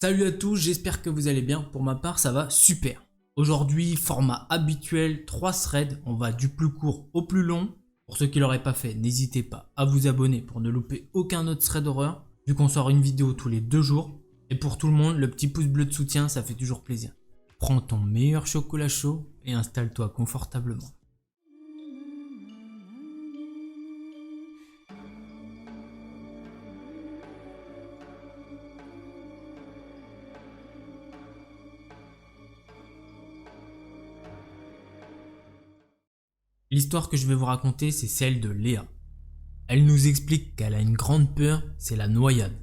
Salut à tous, j'espère que vous allez bien. Pour ma part, ça va super. Aujourd'hui, format habituel, 3 threads. On va du plus court au plus long. Pour ceux qui l'auraient pas fait, n'hésitez pas à vous abonner pour ne louper aucun autre thread d'horreur, vu qu'on sort une vidéo tous les 2 jours. Et pour tout le monde, le petit pouce bleu de soutien, ça fait toujours plaisir. Prends ton meilleur chocolat chaud et installe-toi confortablement. L'histoire que je vais vous raconter, c'est celle de Léa. Elle nous explique qu'elle a une grande peur, c'est la noyade.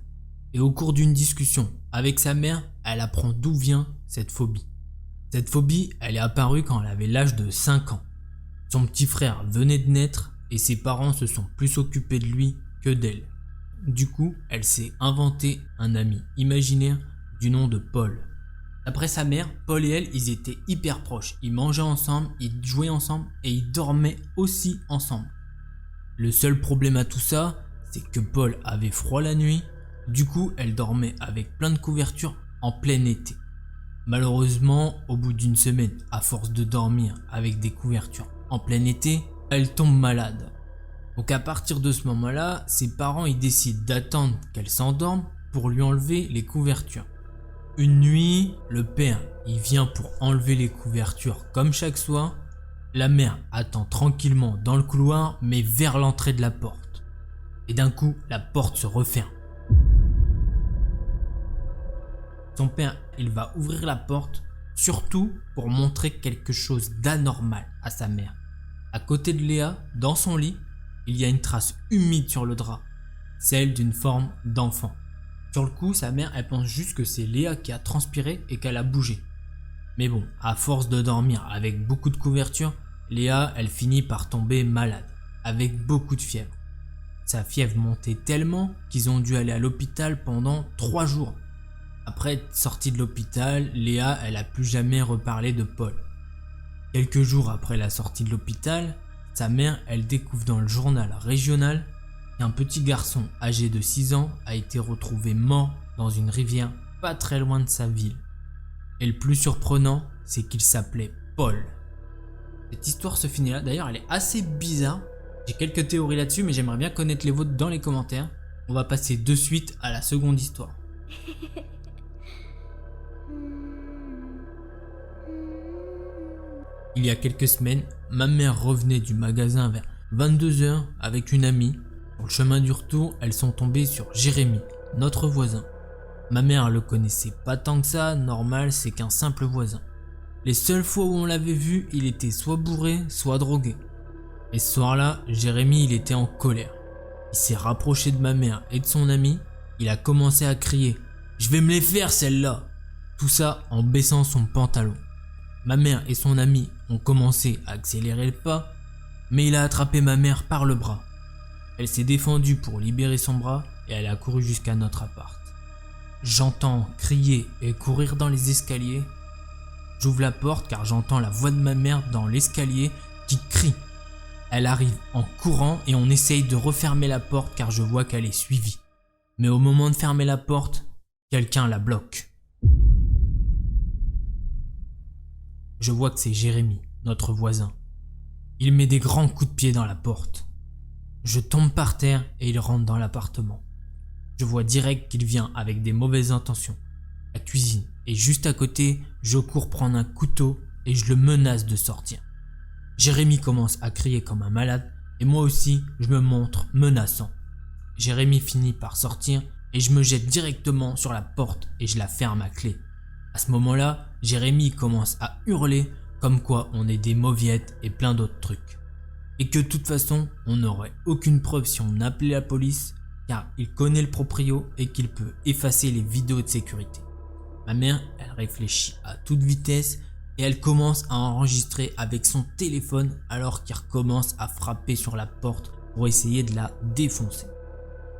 Et au cours d'une discussion avec sa mère, elle apprend d'où vient cette phobie. Cette phobie, elle est apparue quand elle avait l'âge de 5 ans. Son petit frère venait de naître et ses parents se sont plus occupés de lui que d'elle. Du coup, elle s'est inventé un ami imaginaire du nom de Paul. D'après sa mère, Paul et elle, ils étaient hyper proches. Ils mangeaient ensemble, ils jouaient ensemble et ils dormaient aussi ensemble. Le seul problème à tout ça, c'est que Paul avait froid la nuit. Du coup, elle dormait avec plein de couvertures en plein été. Malheureusement, au bout d'une semaine, à force de dormir avec des couvertures en plein été, elle tombe malade. Donc à partir de ce moment-là, ses parents ils décident d'attendre qu'elle s'endorme pour lui enlever les couvertures. Une nuit, le père il vient pour enlever les couvertures comme chaque soir. La mère attend tranquillement dans le couloir mais vers l'entrée de la porte. Et d'un coup, la porte se referme. Son père il va ouvrir la porte surtout pour montrer quelque chose d'anormal à sa mère. À côté de Léa, dans son lit, il y a une trace humide sur le drap, celle d'une forme d'enfant. Sur le coup, sa mère, elle pense juste que c'est Léa qui a transpiré et qu'elle a bougé. Mais bon, à force de dormir avec beaucoup de couverture, Léa, elle finit par tomber malade, avec beaucoup de fièvre. Sa fièvre montait tellement qu'ils ont dû aller à l'hôpital pendant 3 jours. Après être sortie de l'hôpital, Léa, elle a plus jamais reparlé de Paul. Quelques jours après la sortie de l'hôpital, sa mère, elle découvre dans le journal régional qu'un petit garçon âgé de 6 ans a été retrouvé mort dans une rivière pas très loin de sa ville. Et le plus surprenant, c'est qu'il s'appelait Paul. Cette histoire se finit là, d'ailleurs elle est assez bizarre. J'ai quelques théories là-dessus mais j'aimerais bien connaître les vôtres dans les commentaires. On va passer de suite à la seconde histoire. Il y a quelques semaines, ma mère revenait du magasin vers 22 h avec une amie. Sur le chemin du retour, elles sont tombées sur Jérémy, notre voisin. Ma mère le connaissait pas tant que ça, normal, c'est qu'un simple voisin. Les seules fois où on l'avait vu, il était soit bourré, soit drogué. Et ce soir-là, Jérémy, il était en colère. Il s'est rapproché de ma mère et de son ami. Il a commencé à crier « Je vais me les faire celle-là !» Tout ça en baissant son pantalon. Ma mère et son ami ont commencé à accélérer le pas, mais il a attrapé ma mère par le bras. Elle s'est défendue pour libérer son bras et elle a couru jusqu'à notre appart. J'entends crier et courir dans les escaliers. J'ouvre la porte car j'entends la voix de ma mère dans l'escalier qui crie. Elle arrive en courant et on essaye de refermer la porte car je vois qu'elle est suivie. Mais au moment de fermer la porte, quelqu'un la bloque. Je vois que c'est Jérémy, notre voisin. Il met des grands coups de pied dans la porte. Je tombe par terre et il rentre dans l'appartement. Je vois direct qu'il vient avec des mauvaises intentions. La cuisine est juste à côté, je cours prendre un couteau et je le menace de sortir. Jérémy commence à crier comme un malade et moi aussi je me montre menaçant. Jérémy finit par sortir et je me jette directement sur la porte et je la ferme à clé. À ce moment-là, Jérémy commence à hurler comme quoi on est des mauviettes et plein d'autres trucs. Et que de toute façon, on n'aurait aucune preuve si on appelait la police car il connaît le proprio et qu'il peut effacer les vidéos de sécurité. Ma mère, elle réfléchit à toute vitesse et elle commence à enregistrer avec son téléphone alors qu'il recommence à frapper sur la porte pour essayer de la défoncer.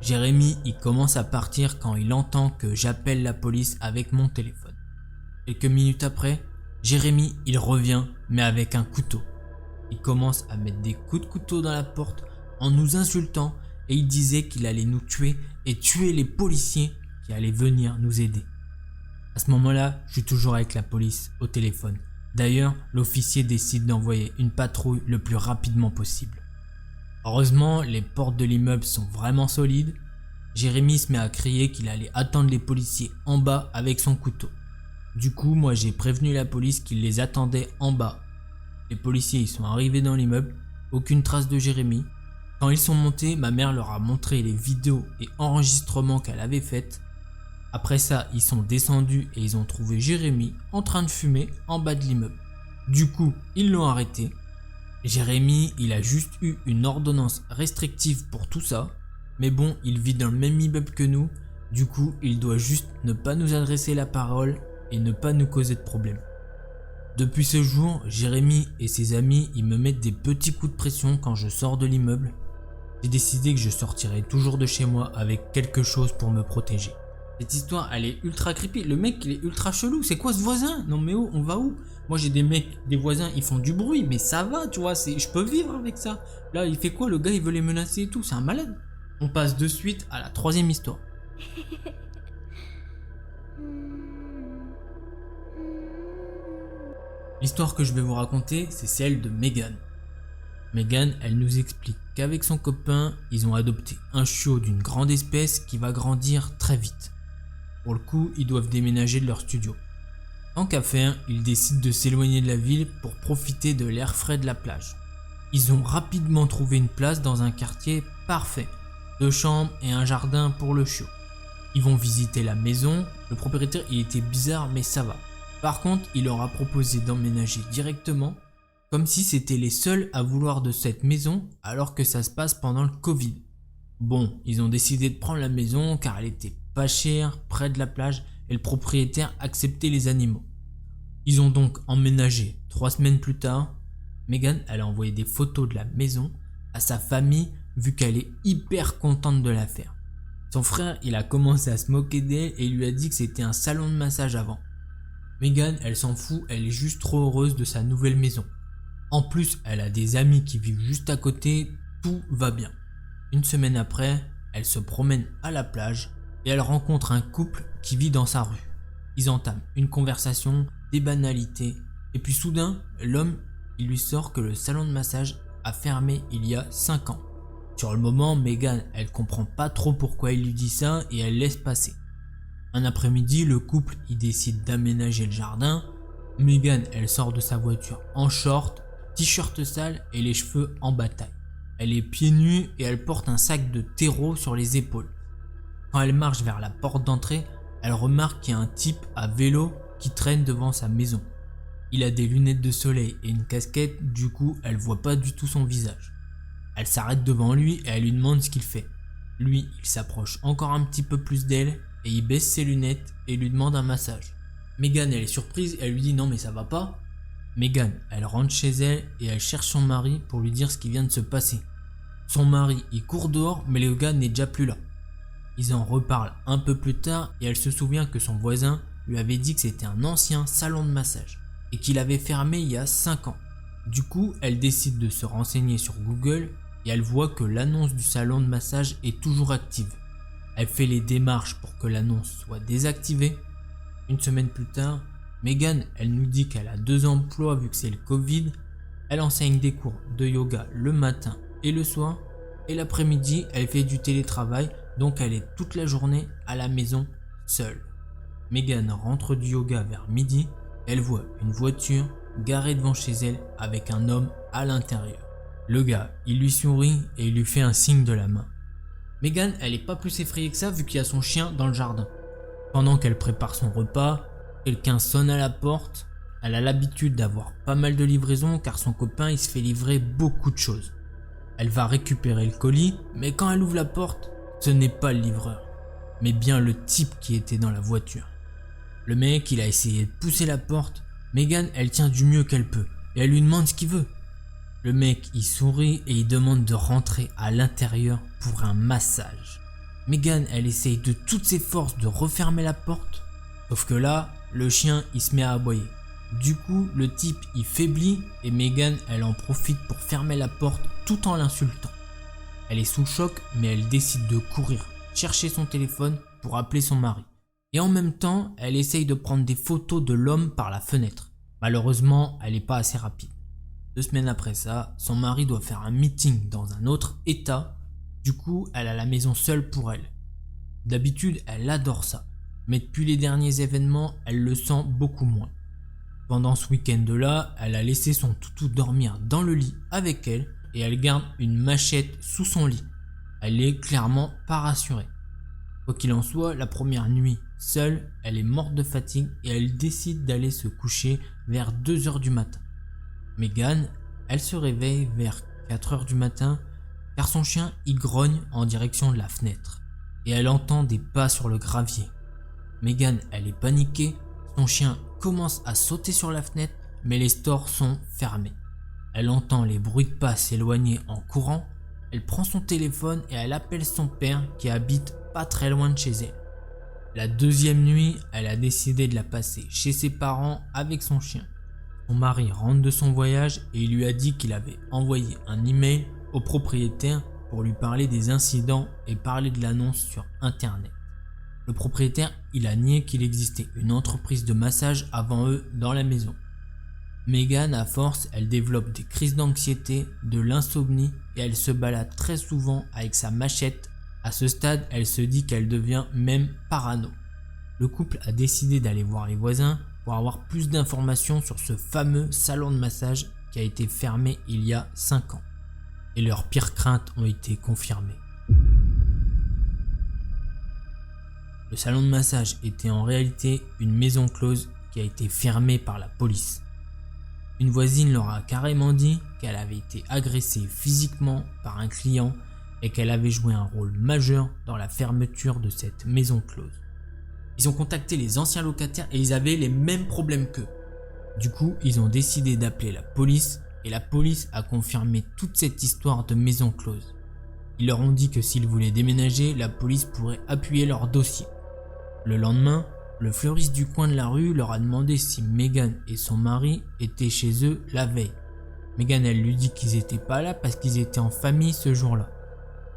Jérémy, il commence à partir quand il entend que j'appelle la police avec mon téléphone. Quelques minutes après, Jérémy, il revient mais avec un couteau. Il commence à mettre des coups de couteau dans la porte en nous insultant et il disait qu'il allait nous tuer et tuer les policiers qui allaient venir nous aider. À ce moment-là, je suis toujours avec la police au téléphone. D'ailleurs, l'officier décide d'envoyer une patrouille le plus rapidement possible. Heureusement, les portes de l'immeuble sont vraiment solides. Jérémy se met à crier qu'il allait attendre les policiers en bas avec son couteau. Du coup, moi j'ai prévenu la police qu'il les attendait en bas. Les policiers y sont arrivés dans l'immeuble, aucune trace de Jérémy. Quand ils sont montés, ma mère leur a montré les vidéos et enregistrements qu'elle avait faites. Après ça, ils sont descendus et ils ont trouvé Jérémy en train de fumer en bas de l'immeuble. Du coup, ils l'ont arrêté. Jérémy, il a juste eu une ordonnance restrictive pour tout ça. Mais bon, il vit dans le même immeuble que nous. Du coup, il doit juste ne pas nous adresser la parole et ne pas nous causer de problème. Depuis ce jour, Jérémy et ses amis, ils me mettent des petits coups de pression quand je sors de l'immeuble. J'ai décidé que je sortirai toujours de chez moi avec quelque chose pour me protéger. Cette histoire, elle est ultra creepy. Le mec, il est ultra chelou. C'est quoi ce voisin? Non mais oh, on va où? Moi j'ai des mecs, des voisins, ils font du bruit, mais ça va, tu vois, je peux vivre avec ça. Là, il fait quoi? Le gars, il veut les menacer et tout, c'est un malade. On passe de suite à la troisième histoire. L'histoire que je vais vous raconter, c'est celle de Megan. Megan, elle nous explique qu'avec son copain, ils ont adopté un chiot d'une grande espèce qui va grandir très vite. Pour le coup, ils doivent déménager de leur studio. Tant qu'à faire, ils décident de s'éloigner de la ville pour profiter de l'air frais de la plage. Ils ont rapidement trouvé une place dans un quartier parfait. 2 chambres et un jardin pour le chiot. Ils vont visiter la maison. Le propriétaire, il était bizarre, mais ça va. Par contre, il leur a proposé d'emménager directement, comme si c'était les seuls à vouloir de cette maison, alors que ça se passe pendant le Covid. Bon, ils ont décidé de prendre la maison car elle était pas chère, près de la plage, et le propriétaire acceptait les animaux. Ils ont donc emménagé 3 semaines plus tard. Megan, elle a envoyé des photos de la maison à sa famille, vu qu'elle est hyper contente de la faire. Son frère, il a commencé à se moquer d'elle et il lui a dit que c'était un salon de massage avant. Megan, elle s'en fout, elle est juste trop heureuse de sa nouvelle maison. En plus, elle a des amis qui vivent juste à côté, tout va bien. Une semaine après, elle se promène à la plage et elle rencontre un couple qui vit dans sa rue. Ils entament une conversation, des banalités, et puis soudain, l'homme, il lui sort que le salon de massage a fermé il y a 5 ans. Sur le moment, Megan, elle comprend pas trop pourquoi il lui dit ça et elle laisse passer. Un après-midi, le couple il décide d'aménager le jardin. Megan, elle sort de sa voiture en short, t-shirt sale et les cheveux en bataille. Elle est pieds nus et elle porte un sac de terreau sur les épaules. Quand elle marche vers la porte d'entrée, elle remarque qu'il y a un type à vélo qui traîne devant sa maison. Il a des lunettes de soleil et une casquette, du coup elle voit pas du tout son visage. Elle s'arrête devant lui et elle lui demande ce qu'il fait. Lui, il s'approche encore un petit peu plus d'elle et il baisse ses lunettes et lui demande un massage. Megan, elle est surprise et elle lui dit non mais ça va pas. Megan, elle rentre chez elle et elle cherche son mari pour lui dire ce qui vient de se passer. Son mari, il court dehors mais le gars n'est déjà plus là. Ils en reparlent un peu plus tard et elle se souvient que son voisin lui avait dit que c'était un ancien salon de massage et qu'il avait fermé il y a 5 ans. Du coup, elle décide de se renseigner sur Google et elle voit que l'annonce du salon de massage est toujours active. Elle fait les démarches pour que l'annonce soit désactivée. Une semaine plus tard, Megan, elle nous dit qu'elle a 2 emplois vu que c'est le Covid. Elle enseigne des cours de yoga le matin et le soir. Et l'après-midi, elle fait du télétravail, donc elle est toute la journée à la maison seule. Megan rentre du yoga vers midi. Elle voit une voiture garée devant chez elle avec un homme à l'intérieur. Le gars, il lui sourit et il lui fait un signe de la main. Megan, elle est pas plus effrayée que ça vu qu'il y a son chien dans le jardin. Pendant qu'elle prépare son repas, quelqu'un sonne à la porte. Elle a l'habitude d'avoir pas mal de livraisons car son copain il se fait livrer beaucoup de choses. Elle va récupérer le colis, mais quand elle ouvre la porte, ce n'est pas le livreur, mais bien le type qui était dans la voiture. Le mec, il a essayé de pousser la porte. Megan, elle tient du mieux qu'elle peut et elle lui demande ce qu'il veut. Le mec, il sourit et il demande de rentrer à l'intérieur pour un massage. Megan, elle essaye de toutes ses forces de refermer la porte. Sauf que là, le chien, il se met à aboyer. Du coup, le type, il faiblit et Megan, elle en profite pour fermer la porte tout en l'insultant. Elle est sous le choc, mais elle décide de courir, chercher son téléphone pour appeler son mari. et en même temps, elle essaye de prendre des photos de l'homme par la fenêtre. Malheureusement, elle n'est pas assez rapide. 2 semaines après ça, son mari doit faire un meeting dans un autre état. Du coup, elle a la maison seule pour elle. D'habitude, elle adore ça. Mais depuis les derniers événements, elle le sent beaucoup moins. Pendant ce week-end-là, elle a laissé son toutou dormir dans le lit avec elle et elle garde une machette sous son lit. Elle est clairement pas rassurée. Quoi qu'il en soit, la première nuit, seule, elle est morte de fatigue et elle décide d'aller se coucher vers 2 heures du matin. Megan, elle se réveille vers 4 heures du matin car son chien y grogne en direction de la fenêtre et elle entend des pas sur le gravier. Megan, elle est paniquée, son chien commence à sauter sur la fenêtre mais les stores sont fermés. Elle entend les bruits de pas s'éloigner en courant, elle prend son téléphone et elle appelle son père qui habite pas très loin de chez elle. La deuxième nuit, elle a décidé de la passer chez ses parents avec son chien. Son mari rentre de son voyage et il lui a dit qu'il avait envoyé un email au propriétaire pour lui parler des incidents et parler de l'annonce sur internet. Le propriétaire, il a nié qu'il existait une entreprise de massage avant eux dans la maison. Megan, à force, elle développe des crises d'anxiété, de l'insomnie et elle se balade très souvent avec sa machette. À ce stade, elle se dit qu'elle devient même parano. Le couple a décidé d'aller voir les voisins pour avoir plus d'informations sur ce fameux salon de massage qui a été fermé il y a 5 ans. Et leurs pires craintes ont été confirmées. Le salon de massage était en réalité une maison close qui a été fermée par la police. Une voisine leur a carrément dit qu'elle avait été agressée physiquement par un client et qu'elle avait joué un rôle majeur dans la fermeture de cette maison close. Ils ont contacté les anciens locataires et ils avaient les mêmes problèmes qu'eux. Du coup, ils ont décidé d'appeler la police et la police a confirmé toute cette histoire de maison close. Ils leur ont dit que s'ils voulaient déménager, la police pourrait appuyer leur dossier. Le lendemain, le fleuriste du coin de la rue leur a demandé si Megan et son mari étaient chez eux la veille. Megan, elle lui dit qu'ils étaient pas là parce qu'ils étaient en famille ce jour-là.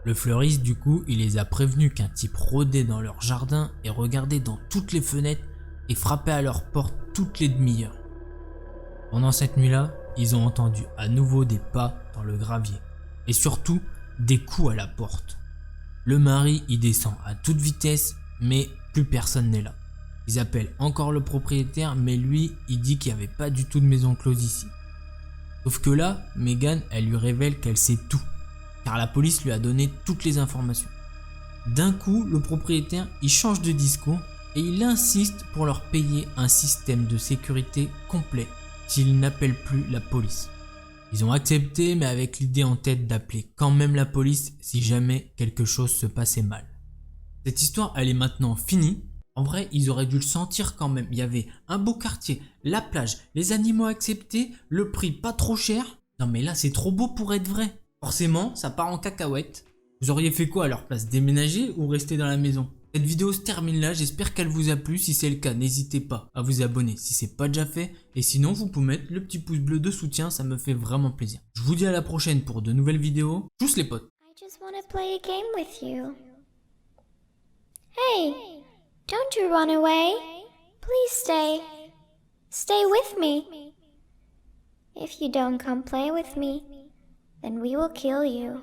Le fleuriste, du coup, il les a prévenus qu'un type rôdait dans leur jardin et regardait dans toutes les fenêtres et frappait à leur porte toutes les demi-heures. Pendant cette nuit-là, ils ont entendu à nouveau des pas dans le gravier et surtout des coups à la porte. Le mari y descend à toute vitesse, mais plus personne n'est là. Ils appellent encore le propriétaire, mais lui, il dit qu'il n'y avait pas du tout de maison close ici. Sauf que là, Megan, elle lui révèle qu'elle sait tout, car la police lui a donné toutes les informations. D'un coup, le propriétaire, il change de discours et il insiste pour leur payer un système de sécurité complet s'ils n'appellent plus la police. Ils ont accepté, mais avec l'idée en tête d'appeler quand même la police si jamais quelque chose se passait mal. Cette histoire, elle est maintenant finie. En vrai, ils auraient dû le sentir quand même. Il y avait un beau quartier, la plage, les animaux acceptés, le prix pas trop cher. Non mais là, c'est trop beau pour être vrai. Forcément, ça part en cacahuète. Vous auriez fait quoi à leur place? Déménager ou rester dans la maison? Cette vidéo se termine là, j'espère qu'elle vous a plu. Si c'est le cas, n'hésitez pas à vous abonner si c'est pas déjà fait. Et sinon, vous pouvez mettre le petit pouce bleu de soutien, ça me fait vraiment plaisir. Je vous dis à la prochaine pour de nouvelles vidéos. Tchuss les potes. I just want to play a game with you. Hey, don't you run away. Please stay. Stay with me. If you don't come play with me, then we will kill you.